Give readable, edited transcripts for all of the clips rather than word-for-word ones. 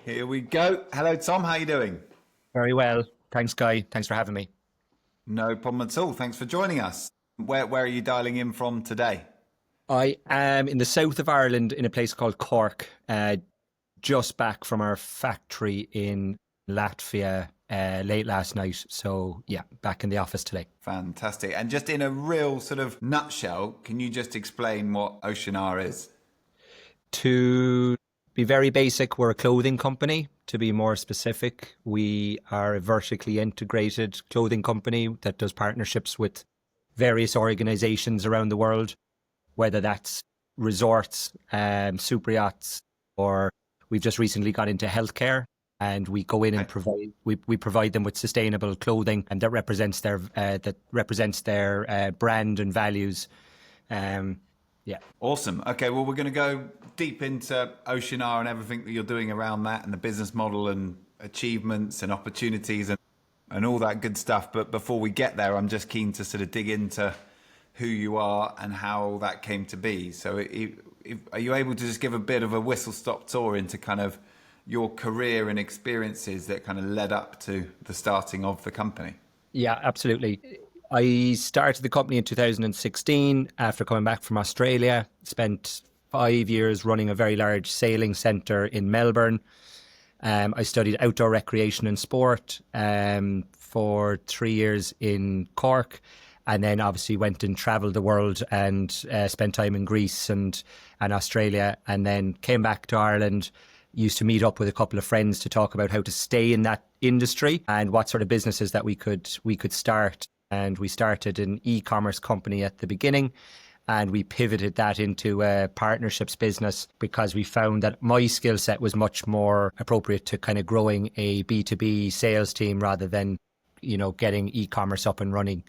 Here we go. Hello, Tom. How you doing? Very well. Thanks, Guy. Thanks for having me. No problem at all. Thanks for joining us. Where are you dialing in from today? I am in the south of Ireland in a place called Cork, just back from our factory in Latvia late last night. So, yeah, back in the office today. Fantastic. And just in a real sort of nutshell, can you just explain what OCEANR is? To be very basic, we're a clothing company. To be more specific, we are a vertically integrated clothing company that does partnerships with various organizations around the world, whether that's resorts, super yachts, or we've just recently got into healthcare, and we go in and provide them with sustainable clothing, and that represents their brand and values. Yeah. Awesome. Okay, well, we're going to go deep into OCEANR and everything that you're doing around that and the business model and achievements and opportunities and all that good stuff. But before we get there, I'm just keen to sort of dig into who you are and how that came to be. So are you able to just give a bit of a whistle-stop tour into kind of your career and experiences that kind of led up to the starting of the company? Yeah, absolutely. I started the company in 2016 after coming back from Australia. Spent 5 years running a very large sailing centre in Melbourne. I studied outdoor recreation and sport for 3 years in Cork, and then obviously went and travelled the world and spent time in Greece and Australia, and then came back to Ireland. Used to meet up with a couple of friends to talk about how to stay in that industry and what sort of businesses that we could start. And we started an e-commerce company at the beginning, and we pivoted that into a partnerships business because we found that my skill set was much more appropriate to kind of growing a B2B sales team rather than, getting e-commerce up and running,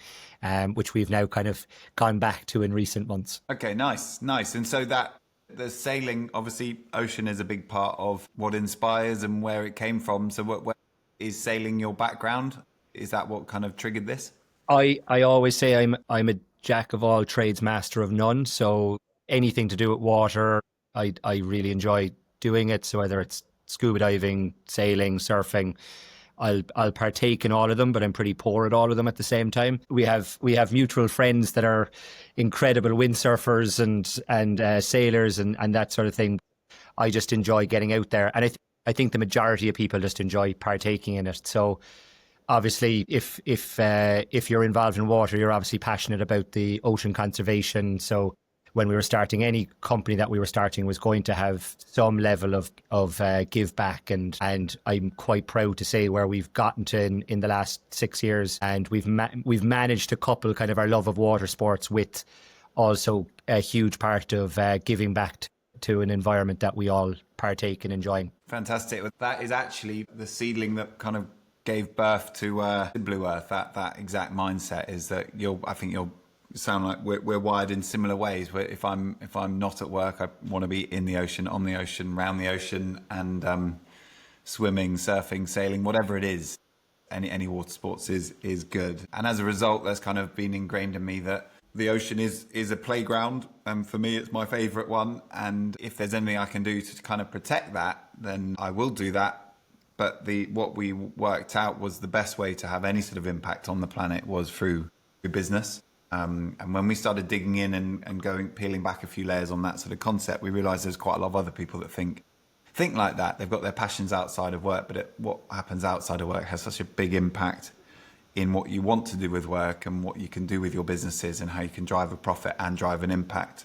which we've now kind of gone back to in recent months. Okay, nice. And so the sailing, obviously, ocean is a big part of what inspires and where it came from. So what is sailing your background? Is that what kind of triggered this? I always say I'm a jack of all trades, master of none. So anything to do with water, I really enjoy doing it. So whether it's scuba diving, sailing, surfing, I'll partake in all of them, but I'm pretty poor at all of them at the same time. We have mutual friends that are incredible windsurfers and sailors and that sort of thing. I just enjoy getting out there, and I think the majority of people just enjoy partaking in it. So obviously, if you're involved in water, you're obviously passionate about the ocean conservation. So when we were starting, any company that we were starting was going to have some level of give back, and I'm quite proud to say where we've gotten to in the last 6 years, and we've managed to couple kind of our love of water sports with also a huge part of giving back to an environment that we all partake in enjoying. Fantastic. That is actually the seedling that kind of gave birth to Blue Earth. That exact mindset is that I think you'll sound like we're wired in similar ways. Where if I'm not at work, I want to be in the ocean, on the ocean, round the ocean, and swimming, surfing, sailing, whatever it is. Any water sports is good. And as a result, that's kind of been ingrained in me that the ocean is a playground, and for me, it's my favourite one. And if there's anything I can do to kind of protect that, then I will do that. But what we worked out was the best way to have any sort of impact on the planet was through business. And when we started digging in and peeling back a few layers on that sort of concept, we realised there's quite a lot of other people that think like that. They've got their passions outside of work, but what happens outside of work has such a big impact in what you want to do with work and what you can do with your businesses and how you can drive a profit and drive an impact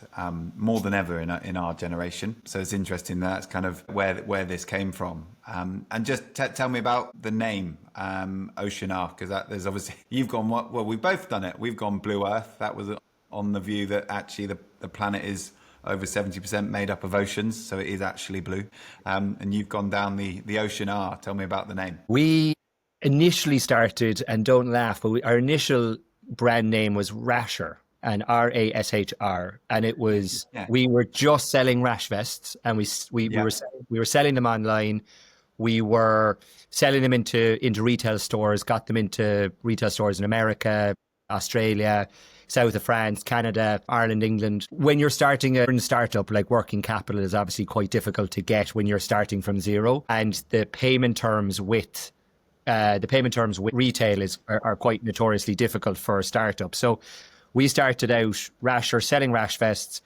more than ever in our generation. So it's interesting that's kind of where this came from. And just tell me about the name OCEANR, because there's obviously you've gone well, we've both done it. We've gone Blue Earth. That was on the view that actually the planet is over 70% made up of oceans, so it is actually blue. And you've gone down the OCEANR. Tell me about the name. We initially started, and don't laugh, but our initial brand name was Rasher, and RASHR, and it was we were just selling rash vests, and we were selling them online. We were selling them into retail stores, got them into retail stores in America, Australia, south of France, Canada, Ireland, England. When you're starting a startup, like, working capital is obviously quite difficult to get when you're starting from zero, and the payment terms with retail are quite notoriously difficult for a startup. So we started out selling Rash Vests,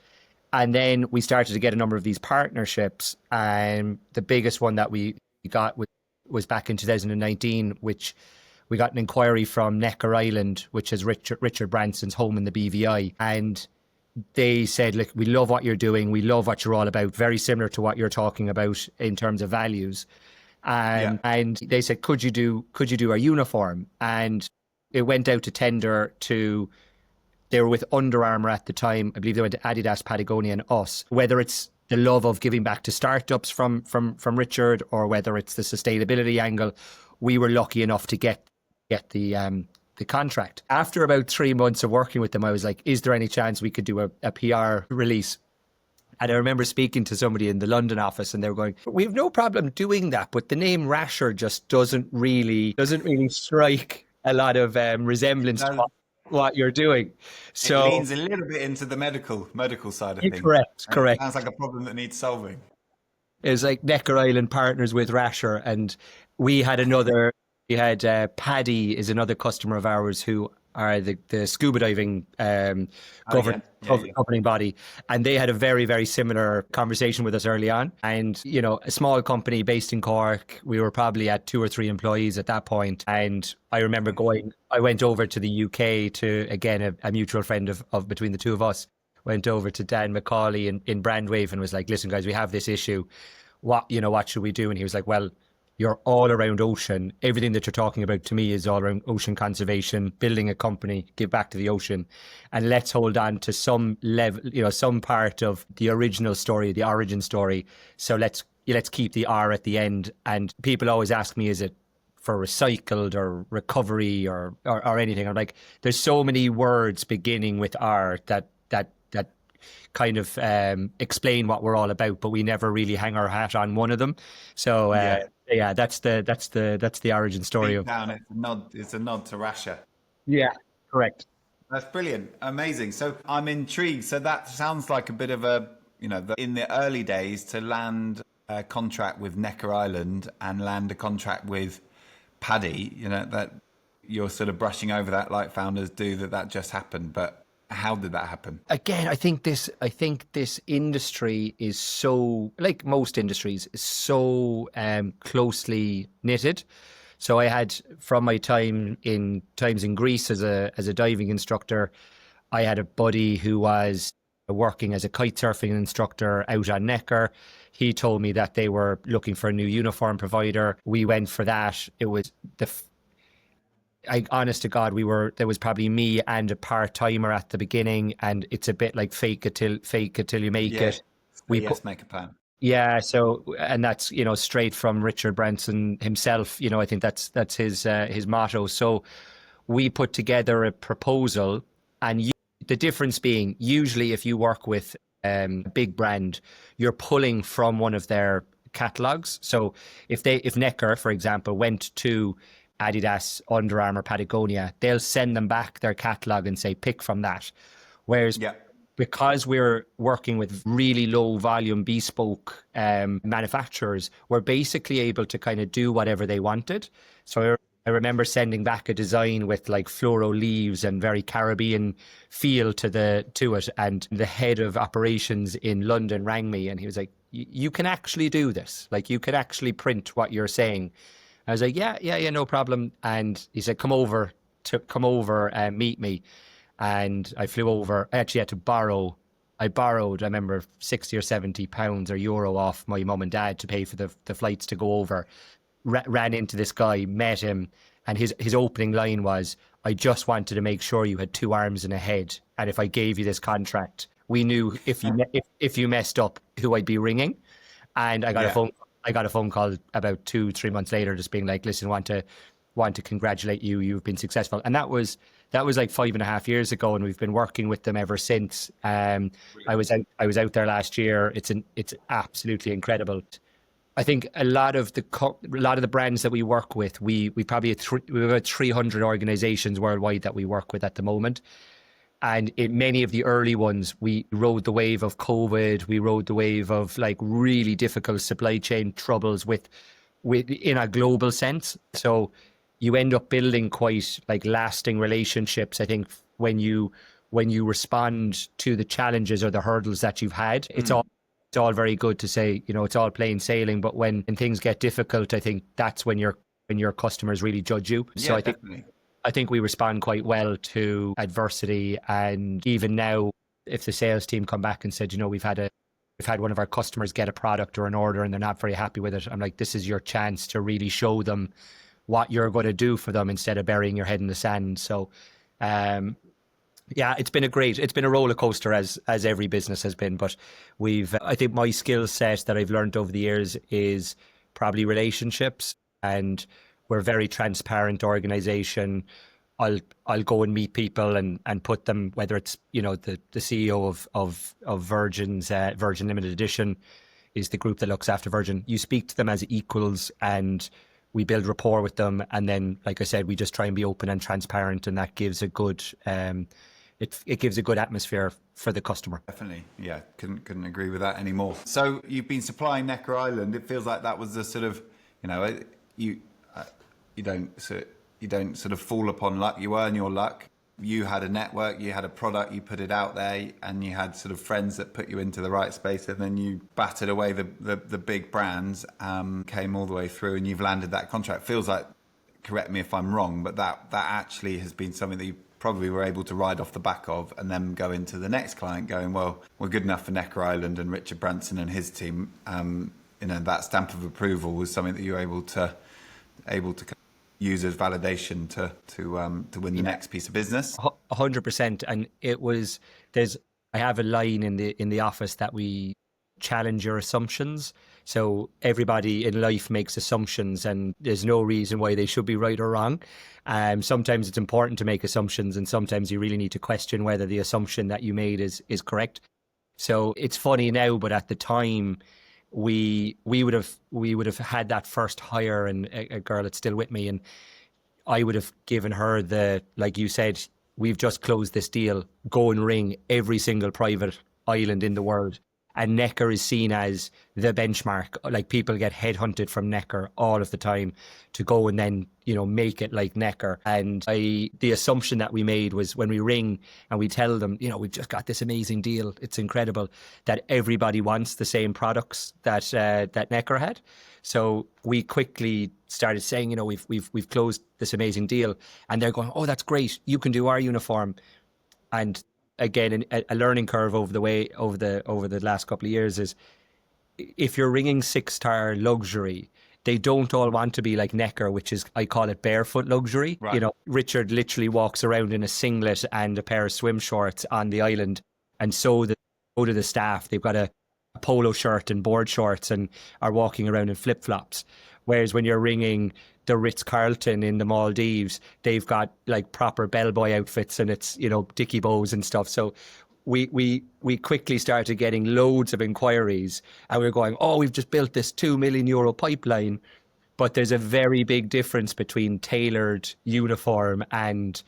and then we started to get a number of these partnerships. And the biggest one that we got was back in 2019, which we got an inquiry from Necker Island, which is Richard Branson's home in the BVI. And they said, look, we love what you're doing. We love what you're all about. Very similar to what you're talking about in terms of values. And they said, could you do a uniform? And it went out to tender to, they were with Under Armour at the time. I believe they went to Adidas, Patagonia and us. Whether it's the love of giving back to startups from Richard, or whether it's the sustainability angle, we were lucky enough to get the contract. After about 3 months of working with them, I was like, is there any chance we could do a PR release? And I remember speaking to somebody in the London office, and they were going, we have no problem doing that, but the name Rasher just doesn't really strike a lot of resemblance to what you're doing. So it leans a little bit into the medical side of things. Correct. It sounds like a problem that needs solving. It was like Necker Island partners with Rasher, and we had Paddy is another customer of ours who are the scuba diving governing body, and they had a very, very similar conversation with us early on. And, you know, a small company based in Cork, we were probably at 2 or 3 employees at that point. And I remember I went over to the UK to, again, a mutual friend of between the two of us, went over to Dan McCauley in Brandwave and was like, listen, guys, we have this issue. What should we do? And he was like, well, you're all around ocean. Everything that you're talking about to me is all around ocean conservation, building a company, give back to the ocean. And let's hold on to some level, some part of the original story, the origin story. So let's keep the R at the end. And people always ask me, is it for recycled or recovery or anything? I'm like, there's so many words beginning with R that kind of explain what we're all about, but we never really hang our hat on one of them. So that's the origin story of. Down, it's a nod to Rasher. Yeah, correct. That's brilliant, amazing. So I'm intrigued. So that sounds like a bit of a, in the early days to land a contract with Necker Island and land a contract with Paddy. That you're sort of brushing over that like founders do. That just happened, but. How did that happen? Again, I think this industry is so, like most industries, is so closely knitted. So I had, from my times in Greece as a diving instructor, I had a buddy who was working as a kite surfing instructor out on Necker. He told me that they were looking for a new uniform provider. We went for that. It was honest to God, there was probably me and a part-timer at the beginning, and it's a bit like fake it till you make it. Make a plan. Yeah. So, and that's, straight from Richard Branson himself, I think that's his motto. So we put together a proposal, and the difference being, usually if you work with a big brand, you're pulling from one of their catalogs. So if Necker, for example, went to Adidas, Under Armour, Patagonia, they'll send them back their catalogue and say, pick from that. Whereas because we're working with really low volume bespoke manufacturers, we're basically able to kind of do whatever they wanted. So I remember sending back a design with like fluoro leaves and very Caribbean feel to it. And the head of operations in London rang me and he was like, you can actually do this. Like, you can actually print what you're saying. I was like, yeah, no problem. And he said, come over and meet me. And I flew over. I actually had to borrow. I remember, 60 or 70 pounds or euro off my mum and dad to pay for the flights to go over. Ran into this guy, met him, and his opening line was, I just wanted to make sure you had 2 arms and a head. And if I gave you this contract, we knew if you messed up, who I'd be ringing. And I got a phone call about 2-3 months later, just being like, listen, want to congratulate you. You've been successful. And that was like 5.5 years ago. And we've been working with them ever since. I was out there last year. It's absolutely incredible. I think a lot of the brands that we work with, we probably have about 300 organizations worldwide that we work with at the moment. And in many of the early ones, we rode the wave of COVID. We rode the wave of like really difficult supply chain troubles with in a global sense. So you end up building quite like lasting relationships. I think when you respond to the challenges or the hurdles that you've had, it's all very good to say, you know, it's all plain sailing. But when things get difficult, I think that's when your customers really judge you. Yeah, So definitely. I think we respond quite well to adversity. And even now, if the sales team come back and said, you know, we've had one of our customers get a product or an order and they're not very happy with it, I'm like, this is your chance to really show them what you're going to do for them instead of burying your head in the sand. So, yeah, it's been a roller coaster as every business has been. But I think my skill set that I've learned over the years is probably relationships, and we're a very transparent organization. I'll go and meet people and put them, whether it's, you know, the CEO of Virgin's Virgin Limited Edition is the group that looks after Virgin. You speak to them as equals and we build rapport with them. And then, like I said, we just try and be open and transparent, and that gives a good it gives a good atmosphere for the customer. Definitely, yeah, couldn't agree with that anymore. So you've been supplying Necker Island. It feels like that was the sort of, you know, you don't sort of fall upon luck. You earn your luck. You had a network, you had a product, you put it out there, and you had sort of friends that put you into the right space, and then you battered away the big brands, came all the way through, and you've landed that contract. Feels like, correct me if I'm wrong, but that actually has been something that you probably were able to ride off the back of, and then go into the next client going, well, we're good enough for Necker Island, and Richard Branson and his team. You know, that stamp of approval was something that you were able to use as validation to win the next piece of business. 100%. And I have a line in the office that we challenge your assumptions. So everybody in life makes assumptions, and there's no reason why they should be right or wrong. Sometimes it's important to make assumptions, and sometimes you really need to question whether the assumption that you made is correct. So it's funny now, but at the time, we would have had that first hire, and a girl that's still with me, and I would have given her like you said, we've just closed this deal, go and ring every single private island in the world. And Necker is seen as the benchmark. Like, people get headhunted from Necker all of the time to go and then, you know, make it like Necker. And the assumption that we made was, when we ring and we tell them, you know, we've just got this amazing deal, it's incredible, that everybody wants the same products that Necker had. So we quickly started saying, you know, we've closed this amazing deal, and they're going, oh, that's great, you can do our uniform. And again, a learning curve over the last couple of years is, if you're ringing 6-star luxury, they don't all want to be like Necker, which is, I call it barefoot luxury. Right. You know, Richard literally walks around in a singlet and a pair of swim shorts on the island, and so do the staff. They've got a polo shirt and board shorts and are walking around in flip-flops. Whereas when you're ringing the Ritz-Carlton in the Maldives, they've got like proper bellboy outfits, and it's, you know, dicky bows and stuff. So we quickly started getting loads of inquiries, and we were going, oh, we've just built this €2 million pipeline. But there's a very big difference between tailored uniform and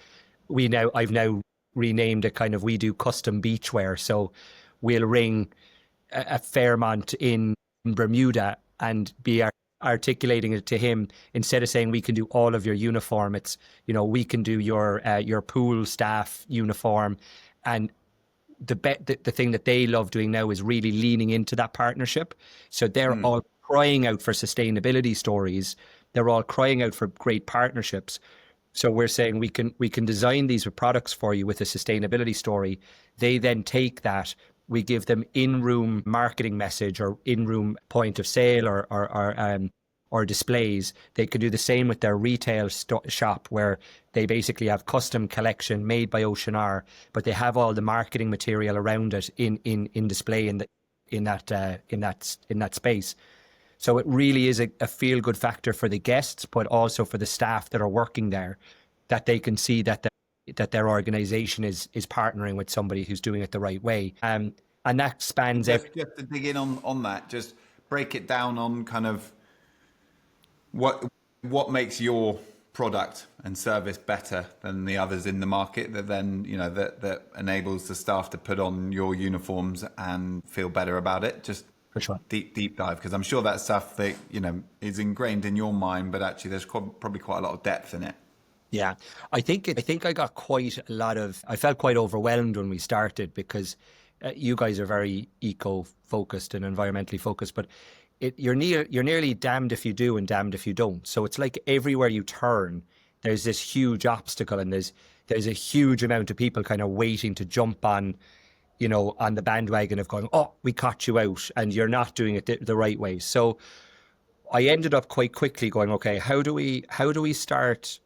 I've now renamed it kind of, we do custom beachwear. So we'll ring a Fairmont in Bermuda and be articulating it to him, instead of saying we can do all of your uniform, it's, you know, we can do your pool staff uniform. And the thing that they love doing now is really leaning into that partnership. So they're all crying out for sustainability stories. They're all crying out for great partnerships. So we're saying we can design these products for you with a sustainability story. They then take that. We give them in-room marketing message or in-room point of sale or displays. They could do the same with their retail shop, where they basically have custom collection made by OCEANR, but they have all the marketing material around it in display in that space. So it really is a feel-good factor for the guests, but also for the staff that are working there, that they can see that their organization is partnering with somebody who's doing it the right way. And that spans... Just to dig in on that, just break it down on kind of what makes your product and service better than the others in the market that then, that enables the staff to put on your uniforms and feel better about it? Just For sure. deep dive, because I'm sure that's stuff that, is ingrained in your mind, but actually there's probably quite a lot of depth in it. Yeah, I think I got quite a lot of. I felt quite overwhelmed when we started because you guys are very eco-focused and environmentally focused, but you're nearly damned if you do and damned if you don't. So it's like everywhere you turn, there's this huge obstacle, and there's a huge amount of people kind of waiting to jump on, on the bandwagon of going, oh, we caught you out, and you're not doing it the right way. So I ended up quite quickly going, okay, how do we start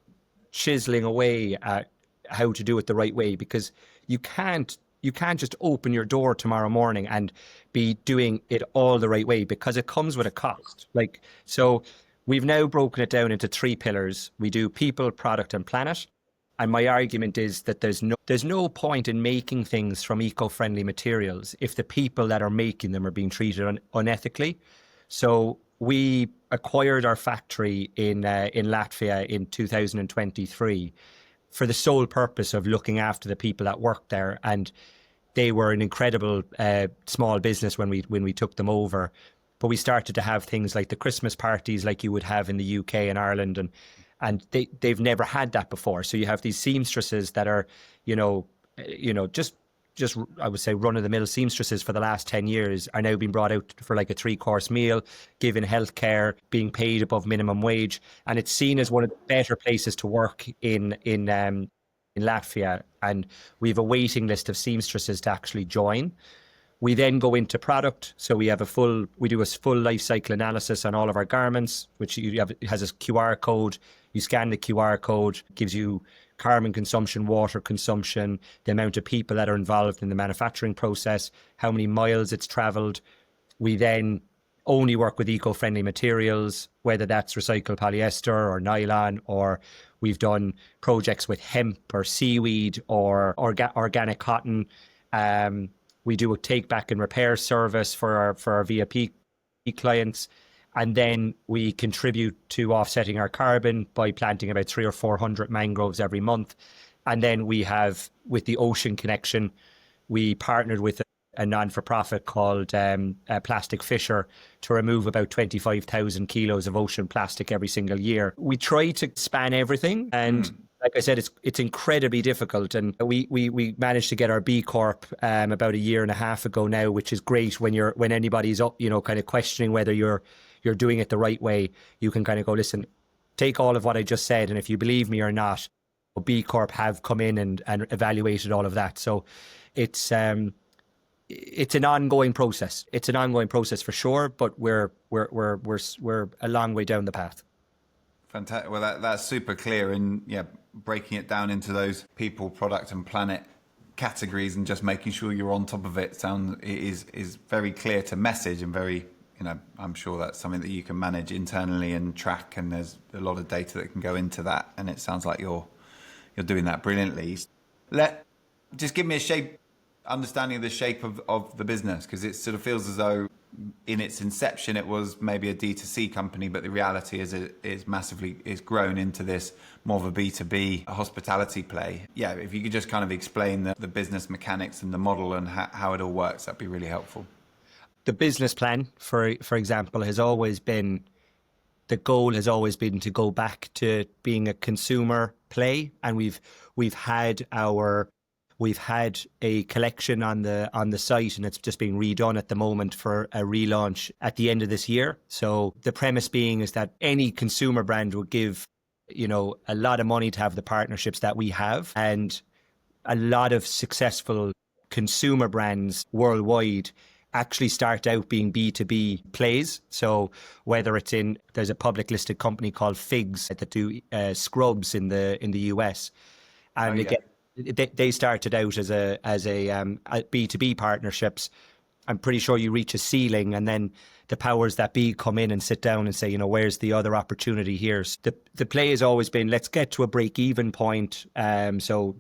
chiseling away at how to do it the right way? Because you can't just open your door tomorrow morning and be doing it all the right way, because it comes with a cost. So we've now broken it down into 3 pillars. We do people, product, and planet. And my argument is that there's no point in making things from eco-friendly materials if the people that are making them are being treated unethically. So we acquired our factory in Latvia in 2023 for the sole purpose of looking after the people that worked there, and they were an incredible small business when we took them over. But we started to have things like the Christmas parties like you would have in the UK and Ireland, and they've never had that before. So you have these seamstresses that are, just I would say run-of-the-mill seamstresses for the last 10 years are now being brought out for like a 3-course meal, given healthcare, being paid above minimum wage, and it's seen as one of the better places to work in Latvia. And we have a waiting list of seamstresses to actually join. We then go into product. So we do a full life cycle analysis on all of our garments, which it has a QR code. You scan the QR code, gives you carbon consumption, water consumption, the amount of people that are involved in the manufacturing process, how many miles it's traveled. We then only work with eco-friendly materials, whether that's recycled polyester or nylon, or we've done projects with hemp or seaweed or organic cotton. We do a take back and repair service for our VIP clients. And then we contribute to offsetting our carbon by planting about 300 or 400 mangroves every month. And then we have, with the Ocean Connection, we partnered with a non-for-profit called Plastic Fisher to remove about 25,000 kilos of ocean plastic every single year. We try to span everything, and like I said, it's incredibly difficult. And we managed to get our B Corp about 1.5 years ago now, which is great when anybody's up, kind of questioning whether you're doing it the right way. You can kind of go, listen, take all of what I just said, and if you believe me or not, B Corp have come in and evaluated all of that. So it's an ongoing process. It's an ongoing process for sure, but we're a long way down the path. Fantastic. Well, that's super clear, and breaking it down into those people, product, and planet categories, and just making sure you're on top of it is very clear to message, and very, I'm sure that's something that you can manage internally and track, and there's a lot of data that can go into that, and it sounds like you're doing that brilliantly. Just give me understanding of the shape of the business, because it sort of feels as though in its inception it was maybe a D2C company, but the reality is it's grown into this more of a B2B hospitality play. Yeah, if you could just kind of explain the business mechanics and the model and how it all works, that'd be really helpful. The business plan, for example, the goal has always been to go back to being a consumer play, and we've had a collection on the site, and it's just being redone at the moment for a relaunch at the end of this year. So the premise being is that any consumer brand would give, a lot of money to have the partnerships that we have, and a lot of successful consumer brands worldwide actually start out being B2B plays. So whether there's a public listed company called Figs that do scrubs in the US, and they started out as a B2B partnerships. I'm pretty sure you reach a ceiling, and then the powers that be come in and sit down and say, where's the other opportunity here? So the play has always been, let's get to a break-even point. So,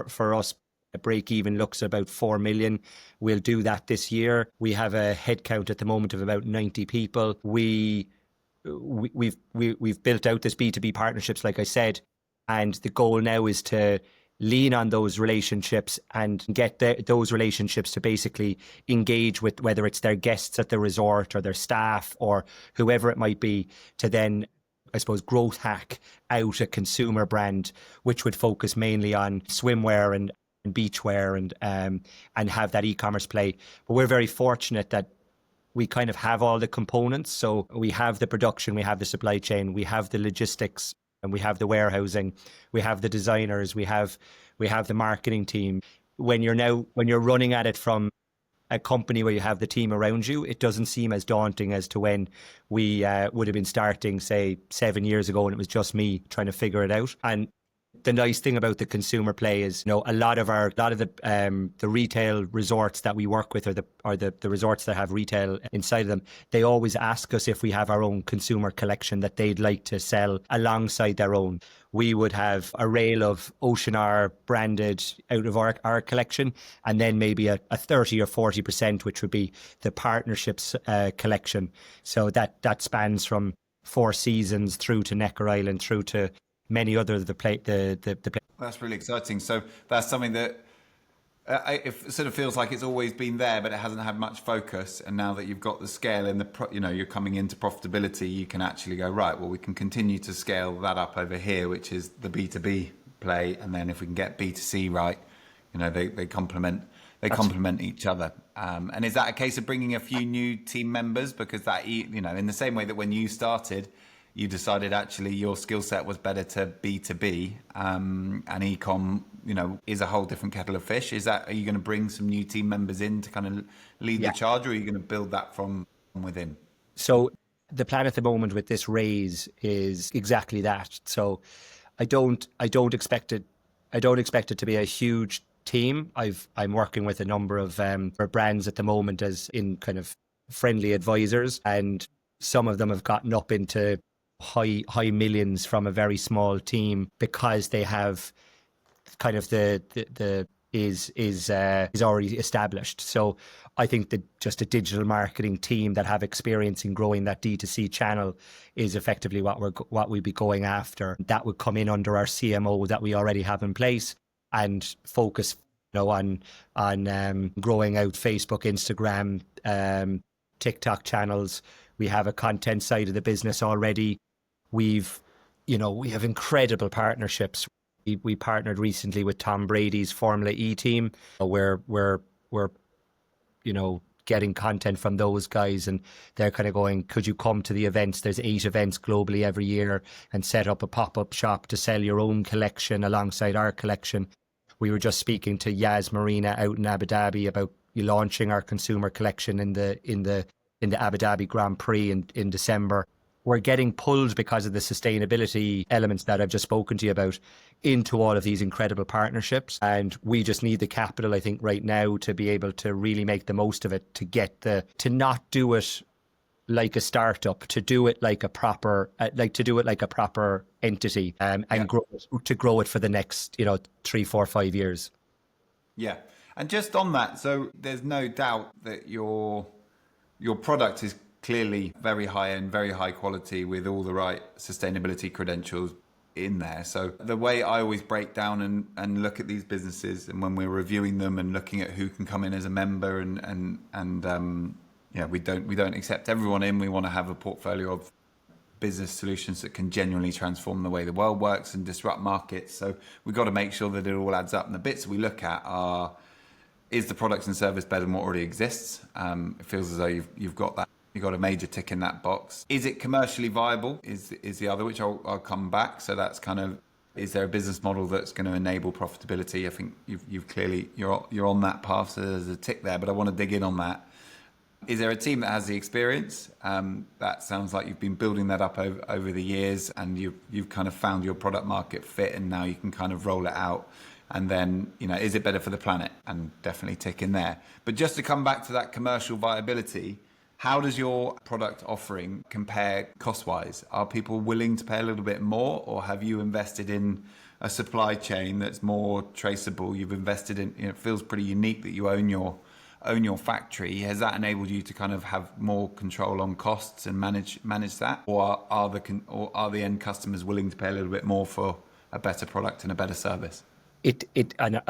for us, a break-even looks about 4 million. We'll do that this year. We have a headcount at the moment of about 90 people. We we've built out this B2B partnerships, like I said, and the goal now is to lean on those relationships and get those relationships to basically engage with, whether it's their guests at the resort or their staff or whoever it might be, to then, I suppose, growth hack out a consumer brand which would focus mainly on swimwear and beachwear and have that e-commerce play. But we're very fortunate that we kind of have all the components. So we have the production, we have the supply chain, we have the logistics, and we have the warehousing, we have the designers, we have the marketing team. When you're running at it from a company where you have the team around you, it doesn't seem as daunting as to when we would have been starting, say, 7 years ago, and it was just me trying to figure it out. And the nice thing about the consumer play is, a lot of the retail resorts that we work with, or the resorts that have retail inside of them, they always ask us if we have our own consumer collection that they'd like to sell alongside their own. We would have a rail of OCEANR branded out of our collection, and then maybe a 30 or 40%, which would be the partnerships collection. So that spans from Four Seasons through to Necker Island, through to many other the play. That's really exciting. So that's something that it sort of feels like it's always been there, but it hasn't had much focus. And now that you've got the scale and you're coming into profitability, you can actually go, right, well, we can continue to scale that up over here, which is the B2B play. And then if we can get B2C right, they complement each other. And is that a case of bringing a few new team members? Because that, in the same way that when you started, you decided actually your skill set was better to B2B, and e-com, is a whole different kettle of fish. Are you going to bring some new team members in to kind of lead the charge, or are you going to build that from within? So the plan at the moment with this raise is exactly that. So I don't expect it to be a huge team. I'm working with a number of brands at the moment as in kind of friendly advisors, and some of them have gotten up into high millions from a very small team because they have kind of is already established. So I think that just a digital marketing team that have experience in growing that D2C channel is effectively what we'd be going after. That would come in under our CMO that we already have in place and focus on growing out Facebook, Instagram, TikTok channels. We have a content side of the business already. We have incredible partnerships. We partnered recently with Tom Brady's Formula E team. We're getting content from those guys, and they're kind of going, could you come to the events? There's 8 events globally every year, and set up a pop-up shop to sell your own collection alongside our collection. We were just speaking to Yas Marina out in Abu Dhabi about launching our consumer collection in the Abu Dhabi Grand Prix in December. We're getting pulled because of the sustainability elements that I've just spoken to you about into all of these incredible partnerships. And we just need the capital, I think, right now to be able to really make the most of it, to not do it like a startup, to do it like a proper, entity, and grow it for the next, 3, 4, 5 years. Yeah. And just on that, so there's no doubt that your product is clearly very high end, very high quality with all the right sustainability credentials in there. So the way I always break down and look at these businesses, and when we're reviewing them and looking at who can come in as a member we don't accept everyone in. We want to have a portfolio of business solutions that can genuinely transform the way the world works and disrupt markets. So we've got to make sure that it all adds up. And the bits we look at are, is the product and service better than what already exists? It feels as though you've got that. You've got a major tick in that box. Is it commercially viable? Is the other, which I'll come back. So that's kind of, is there a business model that's going to enable profitability? I think you've clearly, you're on that path. So there's a tick there, but I want to dig in on that. Is there a team that has the experience? That sounds like you've been building that up over the years, and you've kind of found your product market fit, and now you can kind of roll it out. And then, is it better for the planet? And definitely tick in there. But just to come back to that commercial viability, how does your product offering compare cost-wise? Are people willing to pay a little bit more, or have you invested in a supply chain that's more traceable? You've invested in, it feels pretty unique that you own own your factory, has that enabled you to kind of have more control on costs and manage that, or are the end customers willing to pay a little bit more for a better product and a better service? And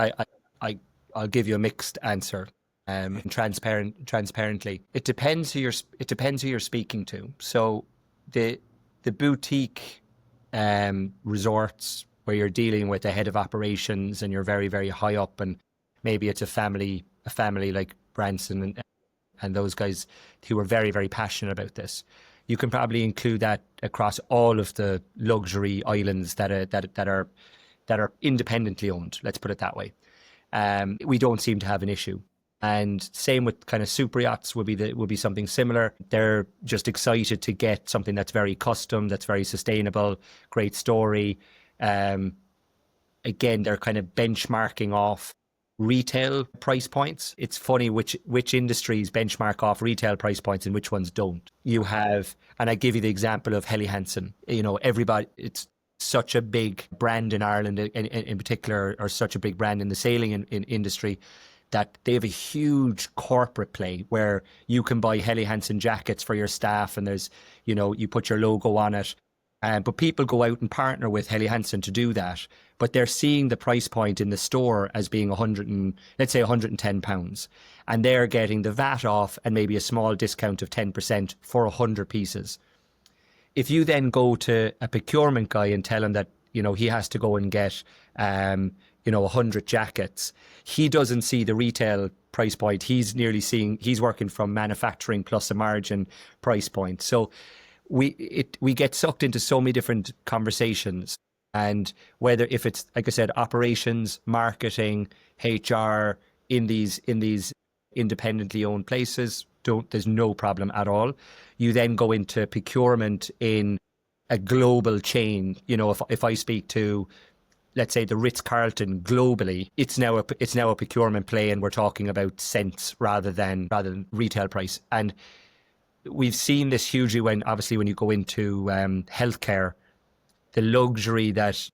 I'll give you a mixed answer. And transparently, it depends who you're speaking to. So the boutique resorts where you're dealing with a head of operations and you're very, very high up, and maybe it's a family like Branson and those guys who are very, very passionate about this. You can probably include that across all of the luxury islands that are independently owned. Let's put it that way. We don't seem to have an issue. And same with kind of super yachts would be something similar. They're just excited to get something that's very custom, that's very sustainable, great story. Again, they're kind of benchmarking off retail price points. It's funny which industries benchmark off retail price points and which ones don't. You have, and I give you the example of Helly Hansen. You know, everybody, it's such a big brand in Ireland in particular, or such a big brand in the sailing in industry, that they have a huge corporate play where you can buy Helly Hansen jackets for your staff and there's, you know, you put your logo on it. But people go out and partner with Helly Hansen to do that. But they're seeing the price point in the store as being let's say £110. And they're getting the VAT off and maybe a small discount of 10% for 100 pieces. If you then go to a procurement guy and tell him that, you know, he has to go and get, 100 jackets, he doesn't see the retail price point. He's working from manufacturing plus a margin price point. So we get sucked into so many different conversations. And whether if it's, like I said, operations, marketing, HR in these independently owned places, there's no problem at all. You then go into procurement in a global chain. You know, if I speak to, let's say, the Ritz-Carlton globally, it's now a procurement play, and we're talking about cents rather than retail price. And we've seen this hugely when you go into healthcare, the luxury that's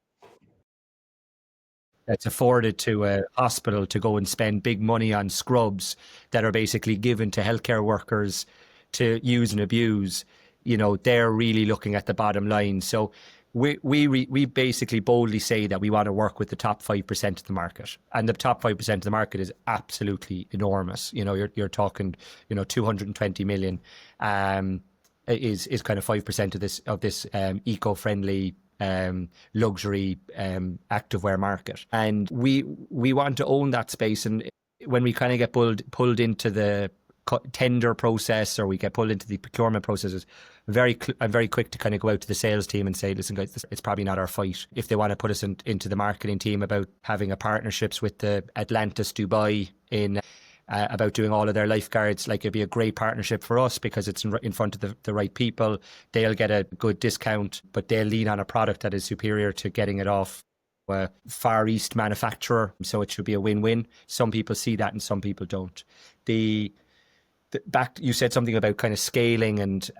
afforded to a hospital to go and spend big money on scrubs that are basically given to healthcare workers to use and abuse. You know, they're really looking at the bottom line. So we basically boldly say that we want to work with the top 5% of the market, and the top 5% of the market is absolutely enormous. You know, you're talking, 220 million is kind of 5% of this eco-friendly luxury activewear market, and we want to own that space. And when we kind of get pulled into the tender process, or we get pulled into the procurement processes, I'm very quick to kind of go out to the sales team and say, listen guys, it's probably not our fight. If they want to put us into the marketing team about having a partnerships with the Atlantis Dubai in about doing all of their lifeguards, like, it'd be a great partnership for us because it's in front of the right people. They'll get a good discount, but they'll lean on a product that is superior to getting it off a Far East manufacturer. So it should be a win-win. Some people see that and some people don't. Back, you said something about kind of scaling and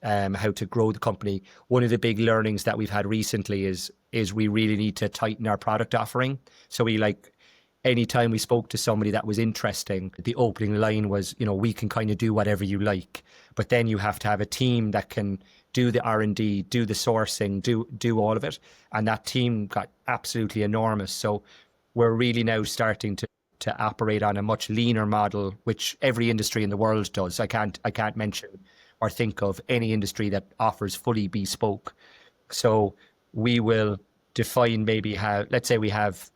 how to grow the company. One of the big learnings that we've had recently is we really need to tighten our product offering. So anytime we spoke to somebody that was interesting, the opening line was, we can kind of do whatever you like, but then you have to have a team that can do the R&D, do the sourcing, do all of it. And that team got absolutely enormous. So we're really now starting to operate on a much leaner model, which every industry in the world does. I can't mention or think of any industry that offers fully bespoke. So we will define let's say we have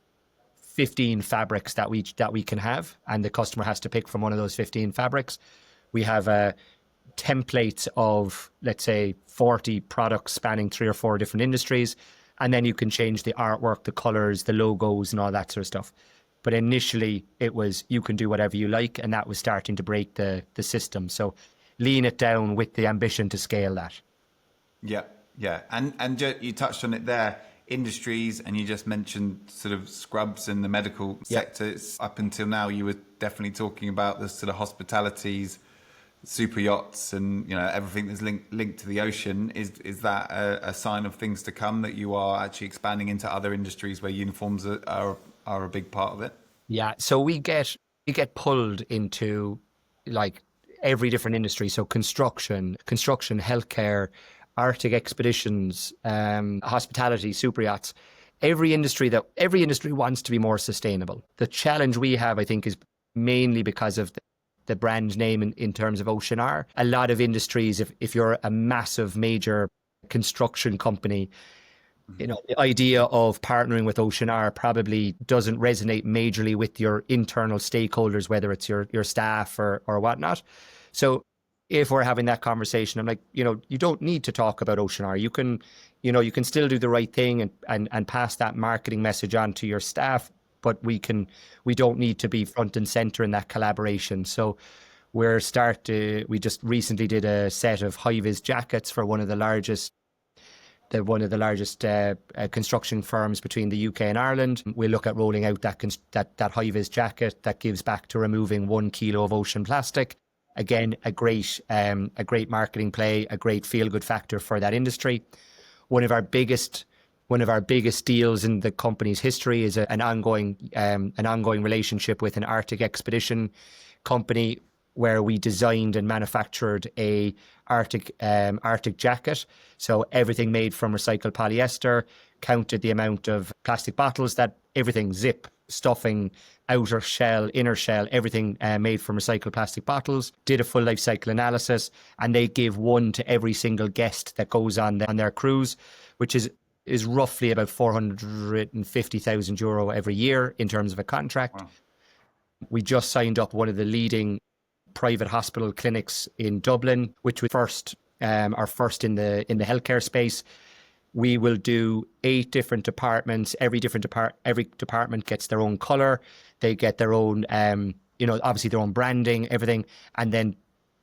15 fabrics that we can have, and the customer has to pick from one of those 15 fabrics. We have templates of, let's say, 40 products spanning 3 or 4 different industries, and then you can change the artwork, the colors, the logos, and all that sort of stuff. But initially it was, you can do whatever you like, and that was starting to break the system. So lean it down with the ambition to scale that. Yeah. And you touched on it there, industries, and you just mentioned sort of scrubs in the medical sector. It's, up until now, you were definitely talking about the sort of hospitalities, super yachts, and everything that's linked to the ocean. Is that a sign of things to come, that you are actually expanding into other industries where uniforms are a big part of it? Yeah, so we get get pulled into like every different industry. So construction, healthcare, Arctic expeditions, hospitality, super yachts. Every industry wants to be more sustainable. The challenge we have, I think, is mainly because of the brand name in terms of OCEANR. A lot of industries, if you're a massive major construction company, the idea of partnering with OCEANR probably doesn't resonate majorly with your internal stakeholders, whether it's your staff or whatnot. So if we're having that conversation, I'm like, you don't need to talk about OCEANR. You can still do the right thing and pass that marketing message on to your staff, but we don't need to be front and center in that collaboration. So we just recently did a set of high-vis jackets for one of the largest construction firms between the UK and Ireland. We look at rolling out that high-vis jacket that gives back to removing 1 kilo of ocean plastic. Again, a great marketing play, a great feel-good factor for that industry. One of our biggest deals in the company's history is an ongoing relationship with an Arctic expedition company, where we designed and manufactured a Arctic jacket. So everything made from recycled polyester, counted the amount of plastic bottles, that everything, zip, stuffing, outer shell, inner shell, everything made from recycled plastic bottles, did a full life cycle analysis, and they give one to every single guest that goes on their cruise, which is roughly about €450,000 every year in terms of a contract. Wow. We just signed up one of the leading private hospital clinics in Dublin, which was our first in the healthcare space. We will do 8 different departments. Every department gets their own color. They get their own, obviously their own branding, everything. And then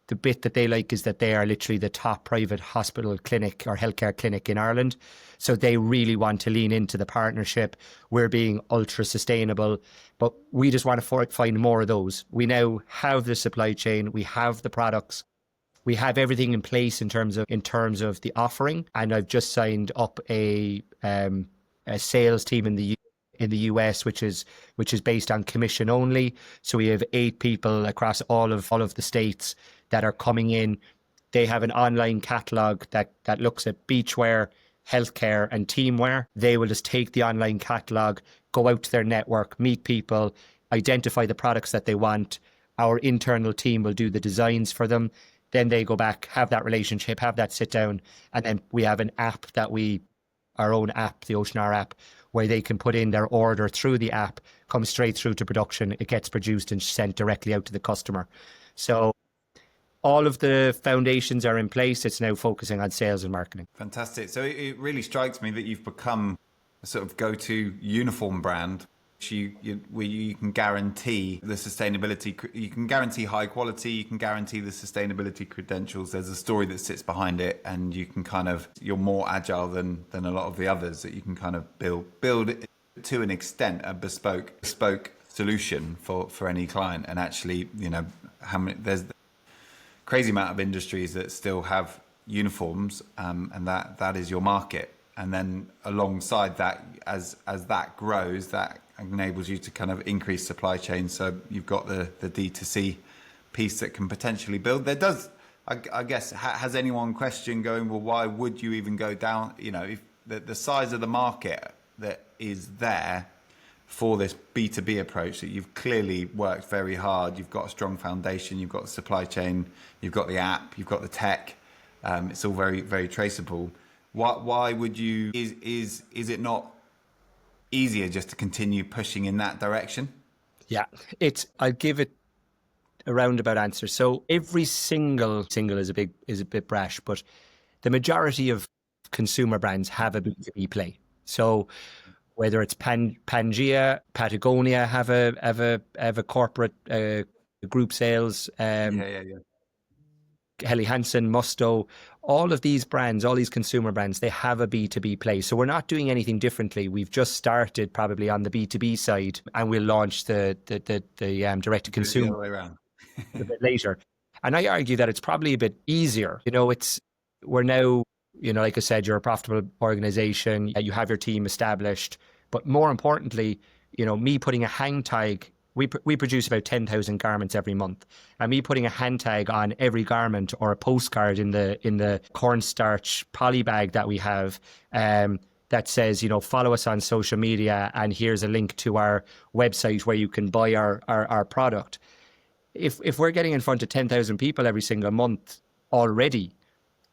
the bit that they like is that they are literally the top private hospital clinic or healthcare clinic in Ireland. So they really want to lean into the partnership. We're being ultra sustainable, but we just want to find more of those. We now have the supply chain. We have the products. We have everything in place in terms of the offering. And I've just signed up a sales team in the US, which is based on commission only. So we have 8 people across all of the states that are coming in. They have an online catalog that looks at beachwear, healthcare, and teamwear. They will just take the online catalog, go out to their network, meet people, identify the products that they want. Our internal team will do the designs for them. Then they go back, have that relationship, have that sit down, and then we have an app our own app, the OCEANR app, where they can put in their order through the app, comes straight through to production. It gets produced and sent directly out to the customer. So all of the foundations are in place. It's now focusing on sales and marketing. Fantastic. So it really strikes me that you've become a sort of go-to uniform brand. Where you can guarantee the sustainability, you can guarantee high quality, you can guarantee the sustainability credentials. There's a story that sits behind it, and you can you're more agile than a lot of the others, that you can kind of build to an extent a bespoke solution for any client. And actually, there's a crazy amount of industries that still have uniforms, and that is your market. And then alongside that, as that grows, that enables you to kind of increase supply chain. So you've got the D2C piece that can potentially build. There does, I guess, has anyone questioned going, well, why would you even go down, if the size of the market that is there for this B2B approach, that you've clearly worked very hard, you've got a strong foundation, you've got the supply chain, you've got the app, you've got the tech, it's all very, very traceable. Why would you, is it not easier just to continue pushing in that direction? Yeah, I'll give it a roundabout answer. So every single is a bit brash, but the majority of consumer brands have a B2B play. So whether it's Pangea, Patagonia have a corporate group sales. Helly Hansen, Musto, all of these brands, all these consumer brands, they have a B2B play. So we're not doing anything differently. We've just started probably on the B2B side, and we'll launch the direct to consumer the other way around a bit later. And I argue that it's probably a bit easier. We're now, like I said, you're a profitable organization. You have your team established, but more importantly, me putting a hang tag we produce about 10,000 garments every month, and me putting a hand tag on every garment or a postcard in the cornstarch poly bag that we have, that says, follow us on social media, and here's a link to our website where you can buy our product. If we're getting in front of 10,000 people every single month already,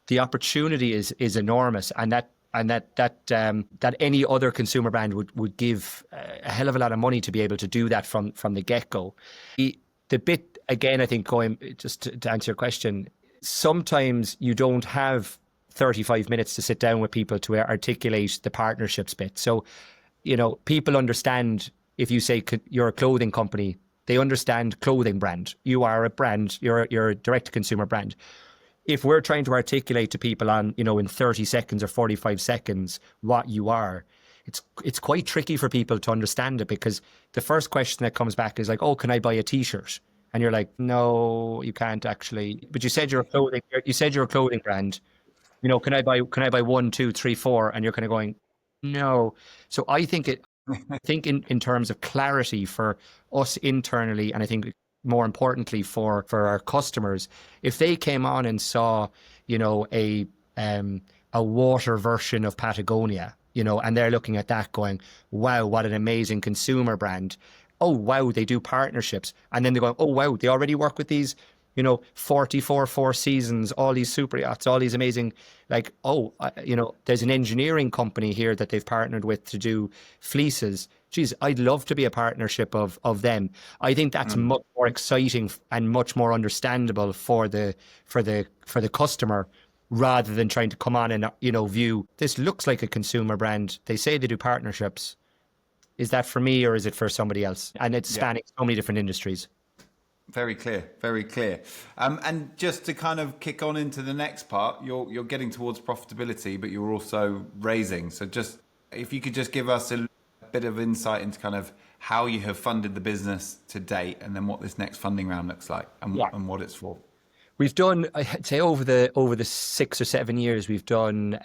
the opportunity is enormous, and that any other consumer brand would give a hell of a lot of money to be able to do that from the get-go. The bit, again, I think, going just to answer your question, sometimes you don't have 35 minutes to sit down with people to articulate the partnerships bit. So, people understand if you say you're a clothing company, they understand clothing brand. You are a brand, you're a direct-to-consumer brand. If we're trying to articulate to people on, in 30 seconds or 45 seconds what you are, it's quite tricky for people to understand it, because the first question that comes back is like, oh, can I buy a t-shirt? And you're like, no, you can't actually. But you said you're a clothing brand. Can I buy 1, 2, 3, 4? And you're kind of going, no. So I think in terms of clarity for us internally, and I think more importantly for our customers, if they came on and saw, a water version of Patagonia, and they're looking at that going, wow, what an amazing consumer brand. Oh, wow, they do partnerships. And then they're going, oh, wow, they already work with these, 44 Four Seasons, all these super yachts, all these amazing, like, there's an engineering company here that they've partnered with to do fleeces. Geez, I'd love to be a partnership of them. I think that's much more exciting and much more understandable for the customer, rather than trying to come on and, view, this looks like a consumer brand. They say they do partnerships. Is that for me or is it for somebody else? And it's spanning so many different industries. Very clear, very clear. And just to kind of kick on into the next part, you're getting towards profitability, but you're also raising. So just if you could just give us a bit of insight into kind of how you have funded the business to date, and then what this next funding round looks like, and what it's for. We've done, I'd say, over the 6 or 7 years, we've done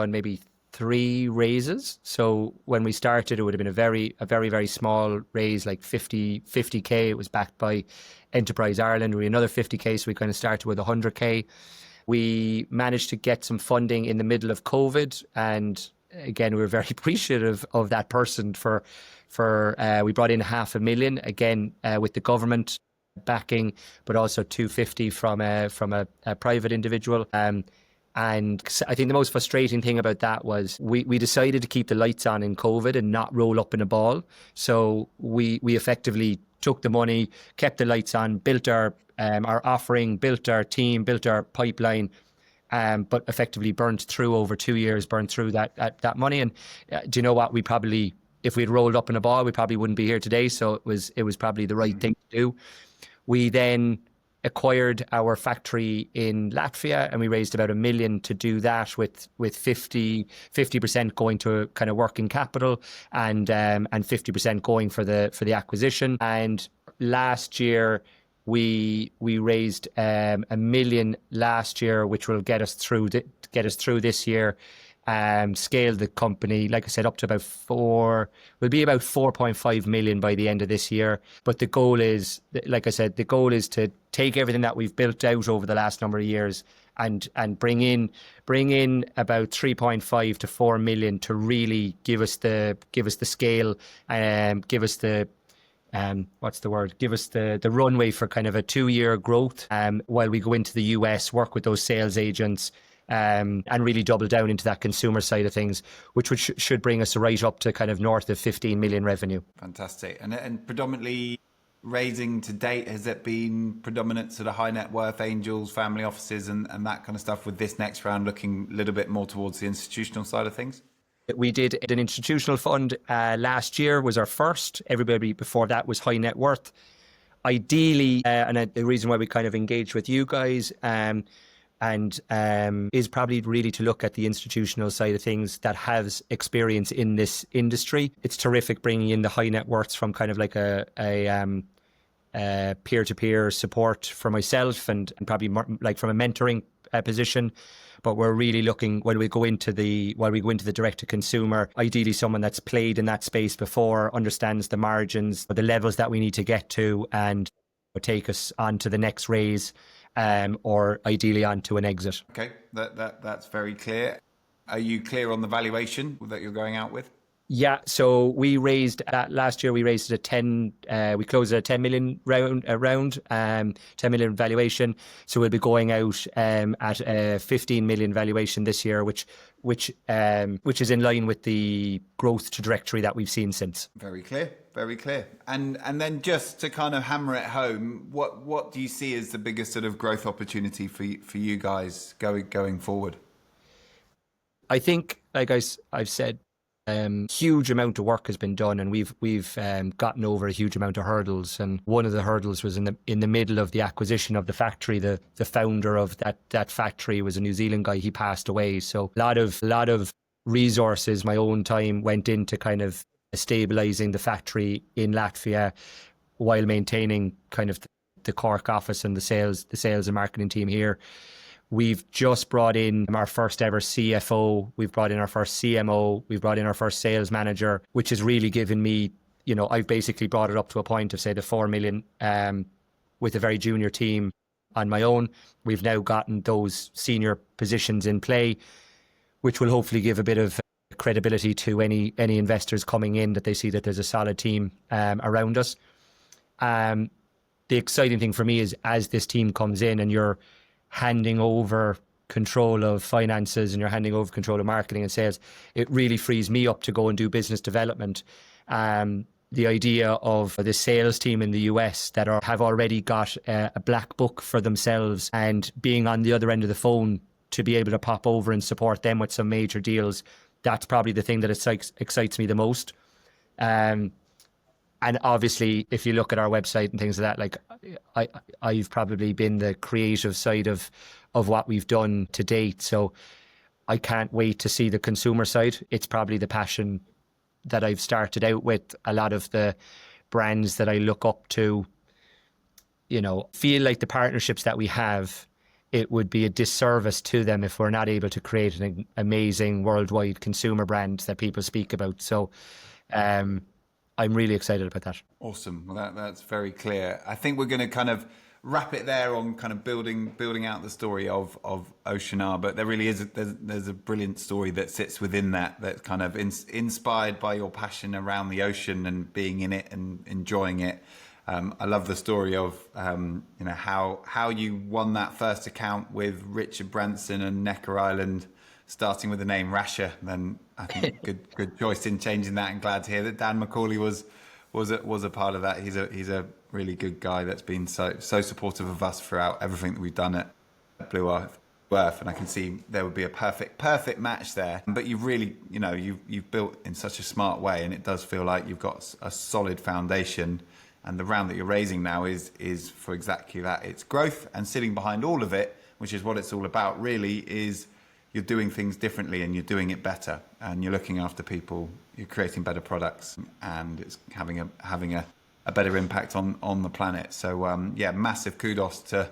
maybe 3 raises. So when we started, it would have been a very, very small raise, like 50K. It was backed by Enterprise Ireland. We had another 50K, so we kind of started with 100K. We managed to get some funding in the middle of COVID, and again, we were very appreciative of that person for we brought in 500,000 again with the government backing, but also 250 from a private individual. And I think the most frustrating thing about that was we decided to keep the lights on in COVID and not roll up in a ball. So we effectively took the money, kept the lights on, built our offering, built our team, built our pipeline, but effectively burned through over 2 years, burned through that money. And do you know what? We probably, if we'd rolled up in a ball, we probably wouldn't be here today. So it was probably the right thing to do. We then acquired our factory in Latvia, and we raised about 1 million to do that, with 50% going to kind of working capital, and 50% going for the acquisition. And last year we raised 1 million last year, which will get us through this year. Scale the company, like I said, up to about will be about 4.5 million by the end of this year. But the goal is, like I said, to take everything that we've built out over the last number of years and bring in about 3.5 to 4 million to really give us the scale, give us the give us the runway for kind of a 2-year growth, while we go into the US, work with those sales agents, and really double down into that consumer side of things, which should bring us right up to kind of north of 15 million revenue. Fantastic. And predominantly raising to date, has it been predominant sort of high net worth angels, family offices, and that kind of stuff, with this next round looking a little bit more towards the institutional side of things? We did an institutional fund last year, was our first. Everybody before that was high net worth. Ideally, and the reason why we kind of engaged with you guys, is probably really to look at the institutional side of things that has experience in this industry. It's terrific bringing in the high net worths from kind of like a peer-to-peer support for myself, and probably more, like from a mentoring position. But we're really looking when we go into the direct to consumer, ideally someone that's played in that space before, understands the margins, the levels that we need to get to, and take us on to the next raise, or ideally onto an exit. Okay, that's very clear. Are you clear on the valuation that you're going out with? Yeah, so we raised last year. We raised at 10. We closed at a 10 million round, 10 million valuation. So we'll be going out at a 15 million valuation this year, which is in line with the growth trajectory that we've seen since. Very clear, very clear. And then just to kind of hammer it home, what do you see as the biggest sort of growth opportunity for you guys going forward? I think, like I've said, huge amount of work has been done, and we've gotten over a huge amount of hurdles. And one of the hurdles was in the middle of the acquisition of the factory. The founder of that factory was a New Zealand guy. He passed away, so a lot of resources, my own time, went into kind of stabilizing the factory in Latvia, while maintaining kind of the Cork office and the sales and marketing team here. We've just brought in our first ever CFO. We've brought in our first CMO. We've brought in our first sales manager, which has really given me, I've basically brought it up to a point of, say, the 4 million with a very junior team on my own. We've now gotten those senior positions in play, which will hopefully give a bit of credibility to any investors coming in, that they see that there's a solid team around us. The exciting thing for me is, as this team comes in and you're handing over control of finances and you're handing over control of marketing and sales, it really frees me up to go and do business development. The idea of the sales team in the US that have already got a black book for themselves, and being on the other end of the phone to be able to pop over and support them with some major deals, that's probably the thing that excites me the most. And obviously, if you look at our website and things like that, like I've probably been the creative side of what we've done to date. So I can't wait to see the consumer side. It's probably the passion that I've started out with. A lot of the brands that I look up to, feel like the partnerships that we have, it would be a disservice to them if we're not able to create an amazing worldwide consumer brand that people speak about. So, I'm really excited about that. Awesome. Well, that's very clear. I think we're going to kind of wrap it there on kind of building out the story of OCEANR, but there really is there's a brilliant story that sits within that's kind of inspired by your passion around the ocean and being in it and enjoying it. I love the story of how you won that first account with Richard Branson and Necker Island, starting with the name Rasher. Then I think good choice in changing that, and glad to hear that Dan McCauley was a part of that. He's a really good guy that's been so supportive of us throughout everything that we've done at Blue Earth, and I can see there would be a perfect match there. But you've really you've built in such a smart way, and it does feel like you've got a solid foundation. And the round that you're raising now is for exactly that. It's growth, and sitting behind all of it, which is what it's all about, really, is you're doing things differently and you're doing it better, and you're looking after people, you're creating better products, and it's having a better impact on the planet. So massive kudos to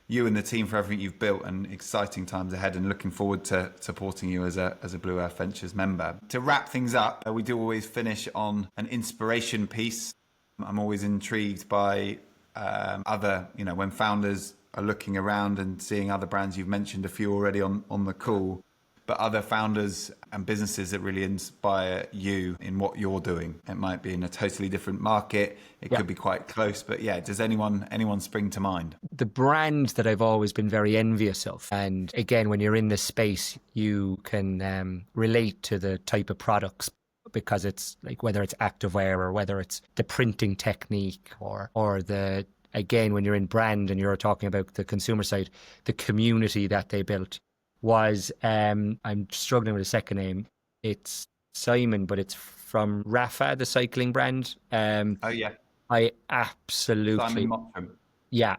you and the team for everything you've built, and exciting times ahead, and looking forward to supporting you as a Blue Earth Ventures member. To wrap things up, we do always finish on an inspiration piece. I'm always intrigued by when founders are looking around and seeing other brands. You've mentioned a few already on the call, but other founders and businesses that really inspire you in what you're doing. It might be in a totally different market. It could be quite close, but does anyone spring to mind? The brand that I've always been very envious of, and again, when you're in this space, you can relate to the type of products, because it's like, whether it's activewear or whether it's the printing technique or the, again, when you're in brand and you're talking about the consumer side, the community that they built was, I'm struggling with a second name. It's Simon, but it's from Rafa, the cycling brand. I absolutely, Simon Mottram. Yeah.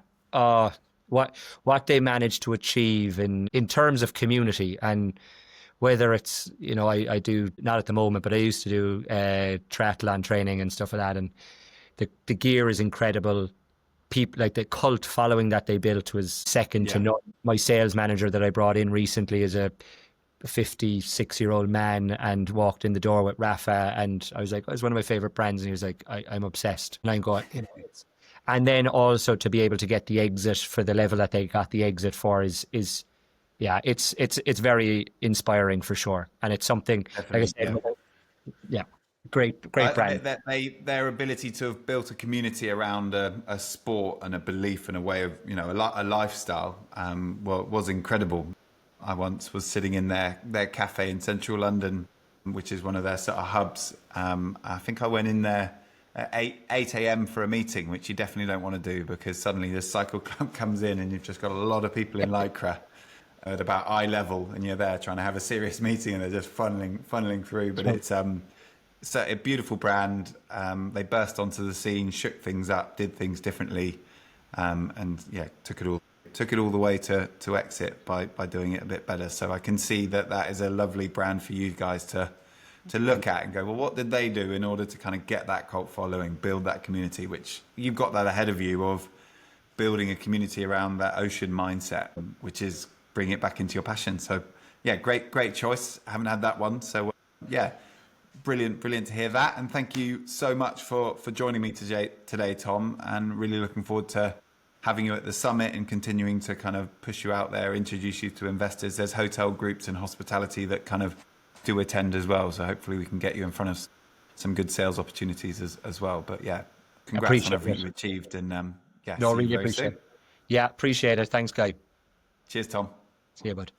What they managed to achieve in terms of community, and whether it's, I do, not at the moment, but I used to do triathlon training and stuff like that, and the gear is incredible. people, like the cult following that they built was second to none. My sales manager that I brought in recently is a 56-year-old man and walked in the door with Rafa, and I was like, oh, it's one of my favorite brands, and he was like, I'm obsessed. And I'm going, and then also to be able to get the exit for the level that they got the exit for is yeah, it's very inspiring for sure, and it's something like I said, yeah, great brand. Their ability to have built a community around a sport and a belief and a way of, you know, a lifestyle was incredible. I once was sitting in their cafe in central London, which is one of their sort of hubs. I think I went in there at 8 a.m. for a meeting, which you definitely don't want to do, because suddenly the cycle club comes in and you've just got a lot of people in Lycra at about eye level, and you're there trying to have a serious meeting and they're just funneling through. But it's a beautiful brand. They burst onto the scene, shook things up, did things differently, and yeah, took it all the way to exit by doing it a bit better. So I can see that is a lovely brand for you guys to look at and go, well, what did they do in order to kind of get that cult following, build that community, which you've got that ahead of you of building a community around that ocean mindset, which is bringing it back into your passion. So yeah, great choice. I haven't had that one. So yeah, brilliant to hear that. And thank you so much for joining me today, Tom, and really looking forward to having you at the summit and continuing to kind of push you out there, introduce you to investors. There's hotel groups and hospitality that kind of do attend as well. So hopefully we can get you in front of some good sales opportunities as well. But yeah, congrats on everything you've achieved. And yeah, no, really appreciate it. Yeah, appreciate it. Thanks, Guy. Cheers, Tom. See you, bud.